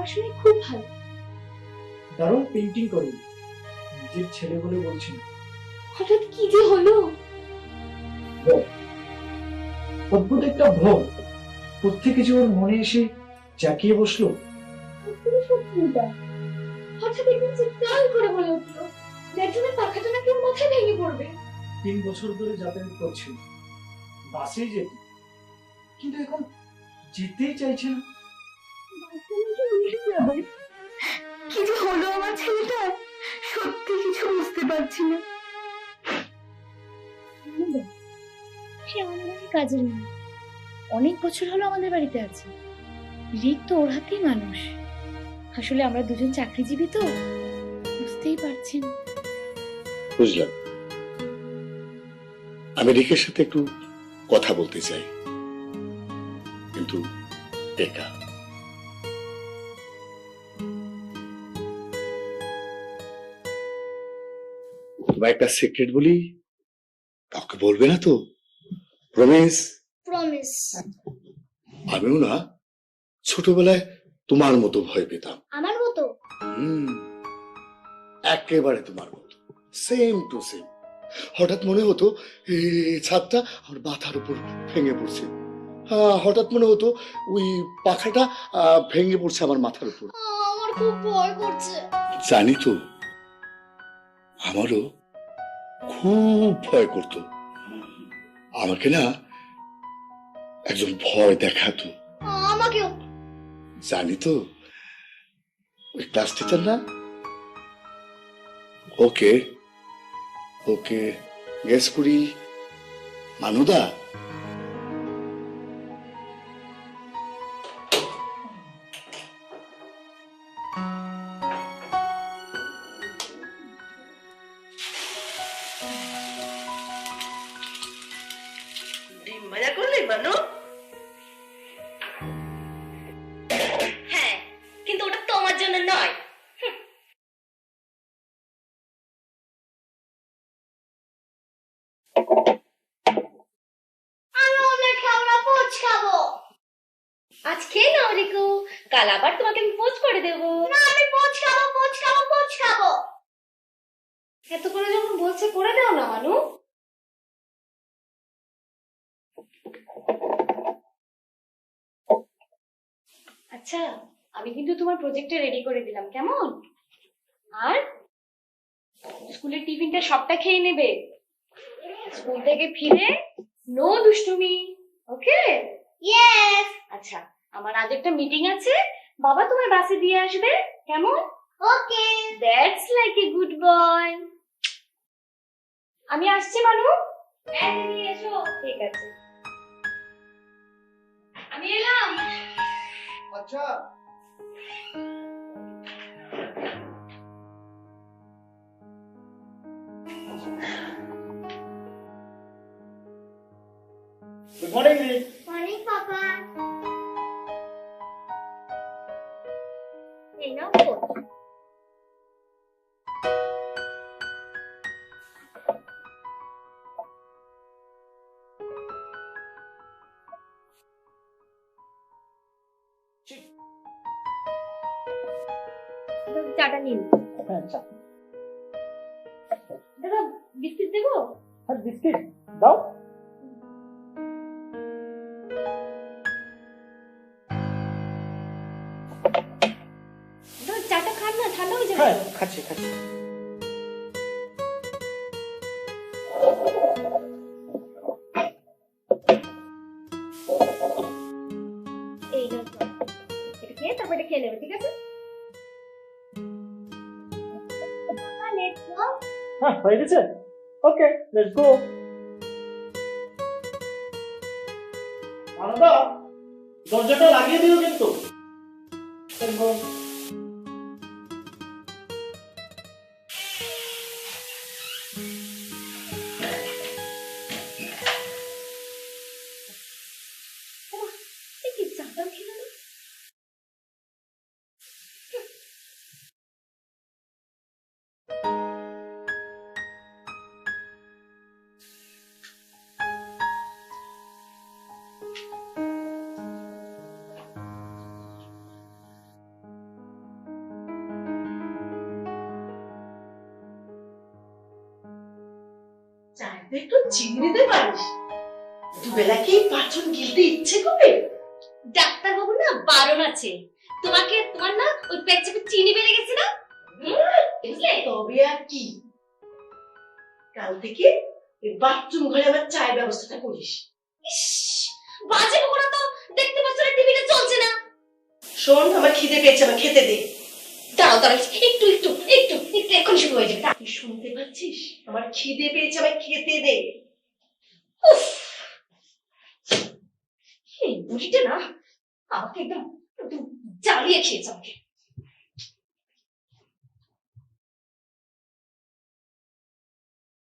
আসলে খুব ভালো। দারুণ পেন্টিং করে, নিজের ছেলে বলে বলছেন। হঠাৎ কি যে হলো? অদ্ভুত একটা ভয় প্রত্যেকে যে ওর মনে এসে জাঁকিয়ে বসলো। হঠাৎ একদিন চিৎকার করে বলে উঠলো, বেডরুমের পাখাটা নাকি ওর মাথায় ভেঙে পড়বে। 3 বছর ধরে যাতায়াত করছিল, বাসেই যেত, কিন্তু এখন যেতেই চাইছে না। কি যে হলো আমার ছেলেটার, সত্যি কিছু বুঝতে পারছি না। সে আমাদের বাড়ির কাজের মেয়ে, অনেক বছর হলো আমাদের বাড়িতে আছে। রিক তো ওর হাতেই মানুষ। আসলে আমরা দুজন চাকরিজীবী তো, বুঝতেই পারছেন। বুঝলাম। আমি রিকের সাথে একটু কথা বলতে চাই, কিন্তু একা। তোমার একটা সিক্রেট বলি, কাউকে বলবে না তো? প্রমিস? প্রমিস। আমিও না ছোটবেলায় তোমার মতো ভয় পেতাম। আমার মতো? একেবারে তোমার মতো, সেম টু সেম। হঠাৎ মনে হতো এই ছাদটা আমার মাথার উপর ভেঙে পড়ছে। হঠাৎ মনে হতো ওই পাখাটা ভেঙে পড়ছে আমার মাথার উপর। আমার খুব ভয় করছে। জানি তো, আমারও খুব ভয় করতো। আমাকে না একজন ভয় দেখাতো। আমাকেও। জানি তো, ওই ক্লাস টিচার না? ওকে ওকে গেস করি মানুদা। মজা করলে মানু? হ্যাঁ, কিন্তু ওটা তোমার জন্য নয়। আমি অমলেট খাবো না, পোচ খাবো। আজ খেয়ে নাও রিকু, কাল আবার তোমাকে আমি পোচ করে দেবো। না, আমি পোচ খাবো, পোচ খাবো, পোচ খাবো। এত করে যখন বলছে করে দাও না মানু। আচ্ছা, আমি কিন্তু তোমার প্রজেক্টটা রেডি করে দিলাম, কেমন? আর স্কুলের টিফিনটা সবটা খেয়ে নেবে। স্কুল থেকে ফিরে নো দুষ্টুমি, ওকে? ইয়েস। আচ্ছা, আমার আজ একটা মিটিং আছে, বাবা তোমার বাসে দিয়ে আসবে, কেমন? Okay. That's like a good boy. আমি আসছি মানু। ব্যাগ নিয়ে এসো। ঠিক আছে, আমি এলাম। আচ্ছা, গুড মর্নিং রিক। মর্নিং পাপা। এই নাও কোট। চাটা নিন। হ্যাঁ চা। দাদা, বিস্কিট দেবো? হ্যাঁ বিস্কিট দাও। দাদা, চাটা খান না, ঠান্ডা হয়ে যাবে। হ্যাঁ খাচ্ছি খাচ্ছি। এই নাও চা। এটা খেয়ে তারপর এটা খেয়ে নেবে, ঠিক আছে? বাবা, let's go. হ্যাঁ হয়ে গেছে, ওকে লেটস গো। আনন্দা, দরজাটা লাগিয়ে দিও কিন্তু। এই কি চাটাও খেলো না? তাতে একটু চিনি দিতে পারিস। দুবেলা কি পাচন গিলতে ইচ্ছে করে? ডাক্তার বাবু না বারণ আছে, তোমার না ওই পেট চেপে চিনি বেড়ে গেছে না, বুঝলে? তবে আর কি, কাল থেকে ওই বাথরুম ঘরে আমার চায়ের ব্যবস্থাটা করিস। ইস, বাজে বকো না তো, দেখতে পাচ্ছ না টিভিতে চলছে না? শোন, আমার খিদে পেয়েছে, আমার খেতে দে। দাঁড়াও দাঁড়াও, একটু একটু একটু একটু এখন শুরু হয়ে যাবে। তুই শুনতে পাচ্ছিস? আমার খিদে পেয়েছে, আমার খেতে দে। উফ, এই বুড়িটা না আমাকে একদম একদম জ্বালিয়ে খেয়েছে আমাকে।